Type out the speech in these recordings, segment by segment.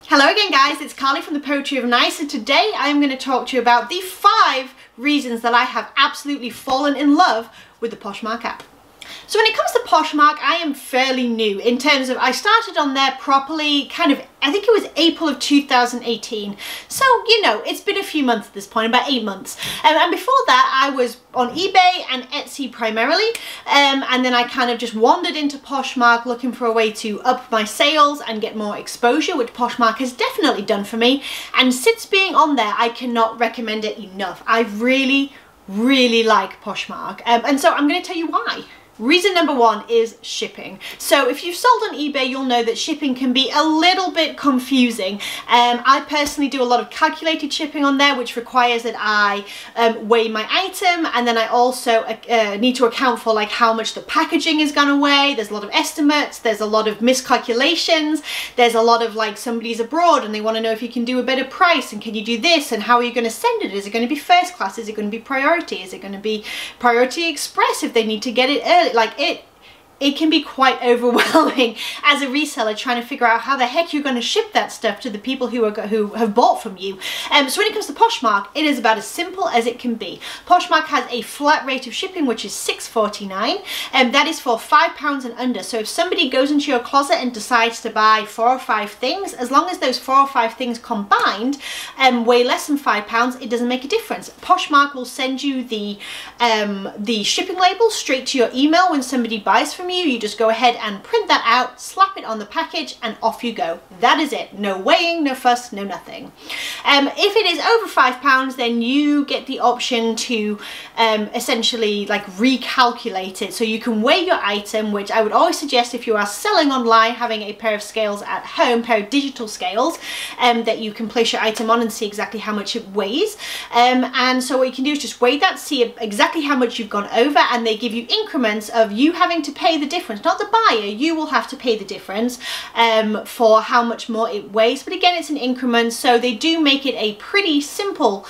Hello again guys, it's Carly from the Poetry of Nice, and today I am going to talk to you about the 5 reasons that I have absolutely fallen in love with the Poshmark app. So when it comes to Poshmark, I am fairly new in terms of I started on there properly I think it was April of 2018. So, you know, it's been a few months at this point, about 8 months. And before that, I was on eBay and Etsy primarily. And then I kind of just wandered into Poshmark looking for a way to up my sales and get more exposure, which Poshmark has definitely done for me. And since being on there, I cannot recommend it enough. I really like Poshmark. And so I'm going to tell you why. Reason number 1 is shipping. So if you've sold on eBay, you'll know that shipping can be a little bit confusing. I personally do a lot of calculated shipping on there, which requires that I weigh my item, and then I also need to account for like how much the packaging is going to weigh. There's a lot of estimates, there's a lot of miscalculations, there's a lot of like somebody's abroad and they want to know if you can do a better price and can you do this and how are you going to send it? Is it going to be first class? Is it going to be priority? Is it going to be priority express if they need to get it early? Like it can be quite overwhelming as a reseller trying to figure out how the heck you're going to ship that stuff to the people who have bought from you. So when it comes to Poshmark, it is about as simple as it can be. Poshmark has a flat rate of shipping, which is $6.49, and that is for £5 and under. So if somebody goes into your closet and decides to buy 4 or 5 things, as long as those 4 or 5 things combined weigh less than £5, it doesn't make a difference. Poshmark will send you the shipping label straight to your email when somebody buys from you. You just go ahead and print that out, slap it on the package, and off you go. That is it. No weighing, no fuss, no nothing. If it is over £5, then you get the option to essentially like recalculate it. So you can weigh your item, which I would always suggest if you are selling online, having a pair of scales at home, pair of digital scales that you can place your item on and see exactly how much it weighs. And so what you can do is just weigh that, see exactly how much you've gone over, and they give you increments of you having to pay the difference. Not the buyer, you will have to pay the difference for how much more it weighs, but again it's an increment, so they do make it a pretty simple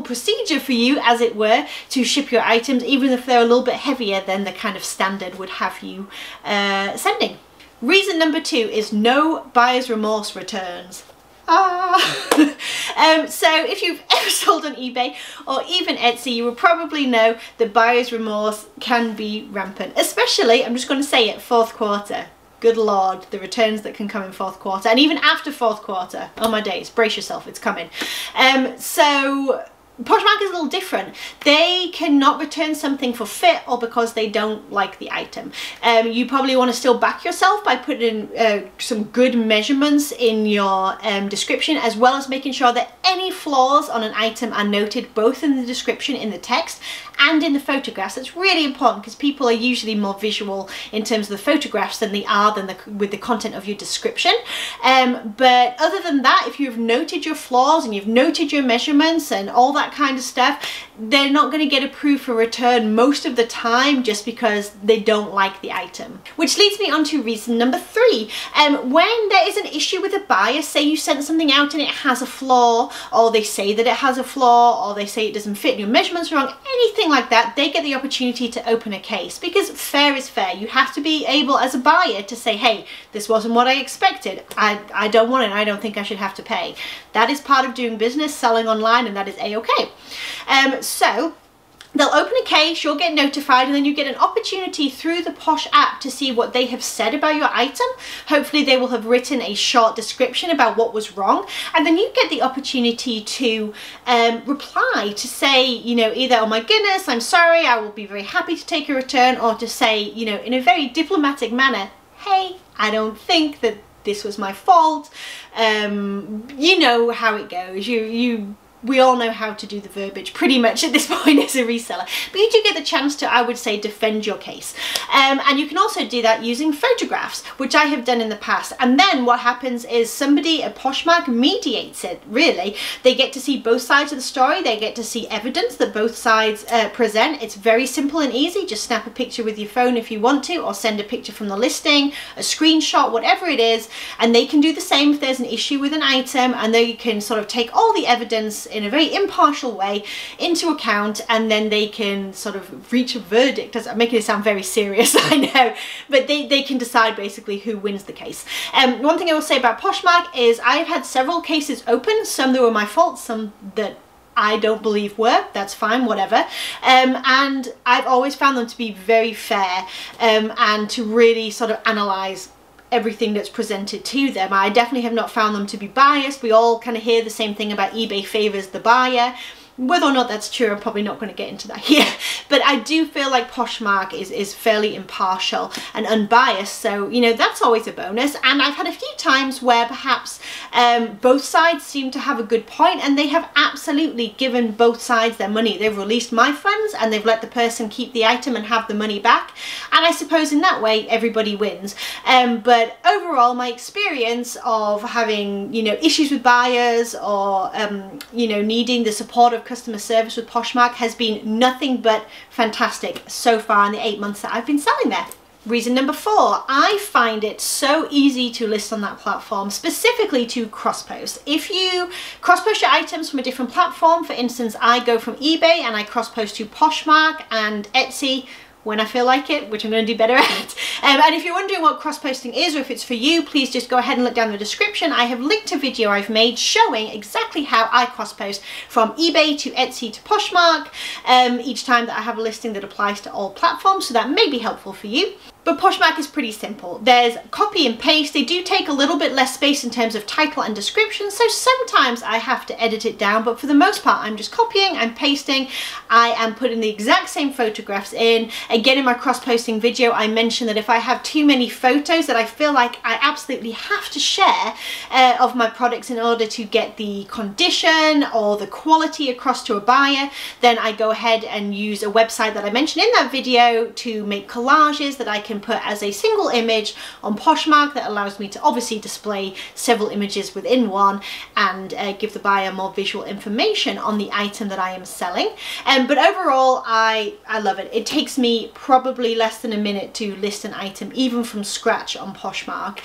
procedure for you, as it were, to ship your items, even if they're a little bit heavier than the kind of standard would have you sending. Reason number 2 is no buyer's remorse returns. So if you've ever sold on eBay or even Etsy, you will probably know that buyer's remorse can be rampant, especially, I'm just going to say it, 4th quarter. Good Lord, the returns that can come in 4th quarter, and even after 4th quarter. Oh my days, brace yourself, it's coming. So Poshmark is a little different. They cannot return something for fit or because they don't like the item. You probably want to still back yourself by putting in some good measurements in your description, as well as making sure that any flaws on an item are noted both in the description, in the text, and in the photographs. That's really important because people are usually more visual in terms of the photographs than they are with the content of your description. But other than that, if you've noted your flaws and you've noted your measurements and all that kind of stuff, they're not going to get approved for return most of the time just because they don't like the item. Which leads me on to reason number 3. When there is an issue with a buyer, say you sent something out and it has a flaw, or they say that it has a flaw, or they say it doesn't fit and your measurements are wrong, anything like that, they get the opportunity to open a case, because fair is fair. You have to be able as a buyer to say, hey, this wasn't what I expected. I don't want it. I don't think I should have to pay. That is part of doing business, selling online, and that is a-okay. So they'll open a case, you'll get notified, and then you get an opportunity through the Posh app to see what they have said about your item. Hopefully they will have written a short description about what was wrong, and then you get the opportunity to reply to say, you know, either, oh my goodness, I'm sorry, I will be very happy to take a return, or to say, you know, in a very diplomatic manner, hey, I don't think that this was my fault. You know how it goes. We all know how to do the verbiage pretty much at this point as a reseller, but you do get the chance to, I would say, defend your case. And you can also do that using photographs, which I have done in the past. And then what happens is somebody at Poshmark mediates it, really. They get to see both sides of the story. They get to see evidence that both sides present. It's very simple and easy. Just snap a picture with your phone if you want to, or send a picture from the listing, a screenshot, whatever it is, and they can do the same if there's an issue with an item, and they can sort of take all the evidence in a very impartial way into account, and then they can sort of reach a verdict. I'm making it sound very serious, I know, but they can decide basically who wins the case. One thing I will say about Poshmark is I've had several cases open, some that were my fault, some that I don't believe were. That's fine, whatever. And I've always found them to be very fair, and to really sort of analyze everything that's presented to them. I definitely have not found them to be biased. We all kind of hear the same thing about eBay favors the buyer. Whether or not that's true, I'm probably not going to get into that here, but I do feel like Poshmark is fairly impartial and unbiased, so you know, that's always a bonus. And I've had a few times where perhaps both sides seem to have a good point, and they have absolutely given both sides their money. They've released my funds and they've let the person keep the item and have the money back, and I suppose in that way everybody wins. But overall, my experience of having, you know, issues with buyers or you know, needing the support of customer service with Poshmark has been nothing but fantastic so far in the 8 months that I've been selling there. Reason number 4, I find it so easy to list on that platform, specifically to cross-post. If you cross-post your items from a different platform, for instance, I go from eBay and I cross-post to Poshmark and Etsy when I feel like it, which I'm going to do better at. And if you're wondering what cross-posting is, or if it's for you, please just go ahead and look down the description. I have linked a video I've made showing exactly how I cross-post from eBay to Etsy to Poshmark each time that I have a listing that applies to all platforms, so that may be helpful for you. But Poshmark is pretty simple. There's copy and paste. They do take a little bit less space in terms of title and description, so sometimes I have to edit it down, but for the most part I'm just copying, I'm pasting, I am putting the exact same photographs in. Again, in my cross-posting video I mentioned that if I have too many photos that I feel like I absolutely have to share of my products in order to get the condition or the quality across to a buyer, then I go ahead and use a website that I mentioned in that video to make collages that I can put as a single image on Poshmark that allows me to obviously display several images within one and give the buyer more visual information on the item that I am selling. But overall, I love it. It takes me probably less than a minute to list an item, even from scratch on Poshmark.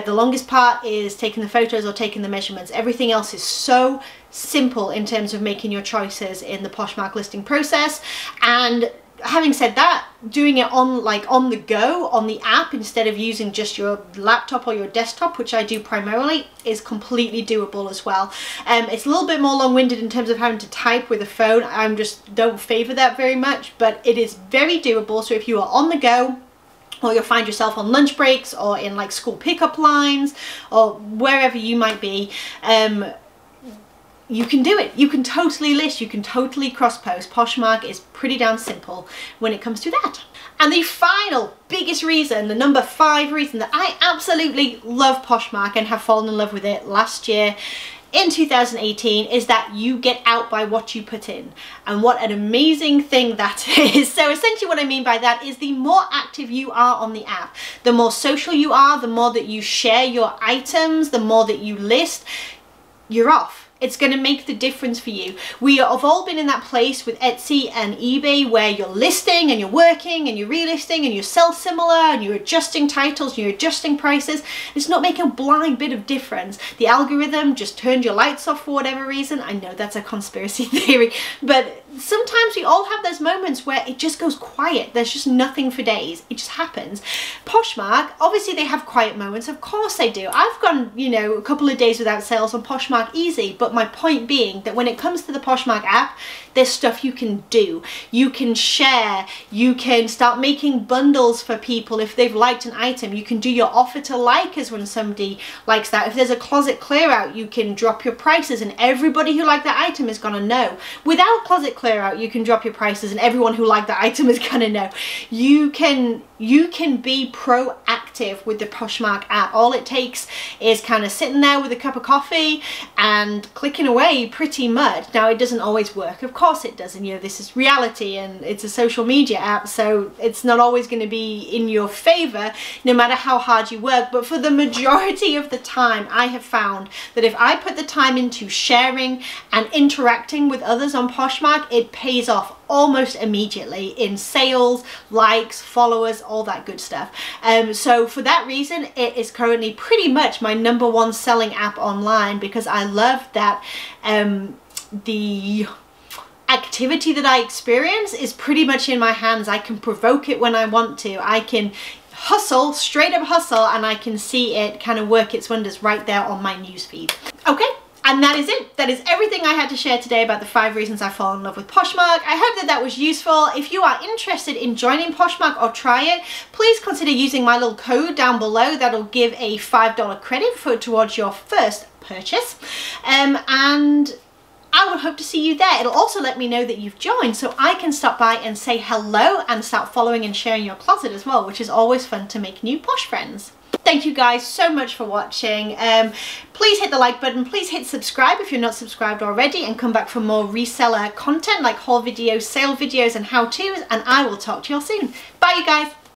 The longest part is taking the photos or taking the measurements. Everything else is so simple in terms of making your choices in the Poshmark listing process. And having said that, doing it on the go on the app instead of using just your laptop or your desktop, which I do primarily, is completely doable as well. It's a little bit more long-winded in terms of having to type with a phone. I just don't favor that very much, but it is very doable. So if you are on the go, or you'll find yourself on lunch breaks or in like school pickup lines or wherever you might be, you can do it. You can totally list, you can totally cross-post. Poshmark is pretty damn simple when it comes to that. And the final biggest reason, the number 5 reason that I absolutely love Poshmark and have fallen in love with it last year in 2018 is that you get out by what you put in. And what an amazing thing that is. So essentially what I mean by that is the more active you are on the app, the more social you are, the more that you share your items, the more that you list, you're off. It's going to make the difference for you. We have all been in that place with Etsy and eBay where you're listing and you're working and you're relisting and you sell similar and you're adjusting titles and you're adjusting prices. It's not making a blind bit of difference. The algorithm just turned your lights off for whatever reason. I know that's a conspiracy theory, but sometimes we all have those moments where it just goes quiet. There's just nothing for days. It just happens. Poshmark, obviously they have quiet moments. Of course they do. I've gone, you know, a couple of days without sales on Poshmark easy, but my point being that when it comes to the Poshmark app, there's stuff you can do. You can share, you can start making bundles for people if they've liked an item. You can do your offer to likers when somebody likes that. If there's a closet clear out, you can drop your prices and everybody who liked that item is gonna know. Without closet clear out, you can drop your prices and everyone who liked that item is gonna know. You can be proactive with the Poshmark app. All it takes is kind of sitting there with a cup of coffee and clicking away pretty much. Now it doesn't always work, of course it doesn't, you know, this is reality and it's a social media app, so it's not always going to be in your favor no matter how hard you work. But for the majority of the time, I have found that if I put the time into sharing and interacting with others on Poshmark, it pays off almost immediately in sales, likes, followers, all that good stuff. So for that reason, it is currently pretty much my #1 selling app online, because I love that the activity that I experience is pretty much in my hands. I can provoke it when I want to. I can hustle, straight up hustle, and I can see it kind of work its wonders right there on my newsfeed. Okay, and that is it. That is everything I had to share today about the 5 reasons I fall in love with Poshmark. I hope that that was useful. If you are interested in joining Poshmark or try it, please consider using my little code down below. That'll give a $5 credit towards your first purchase. And I would hope to see you there. It'll also let me know that you've joined so I can stop by and say hello and start following and sharing your closet as well, which is always fun to make new Posh friends. Thank you guys so much for watching. Please hit the like button, please hit subscribe if you're not subscribed already, and come back for more reseller content like haul videos, sale videos and how-tos, and I will talk to you all soon. Bye you guys.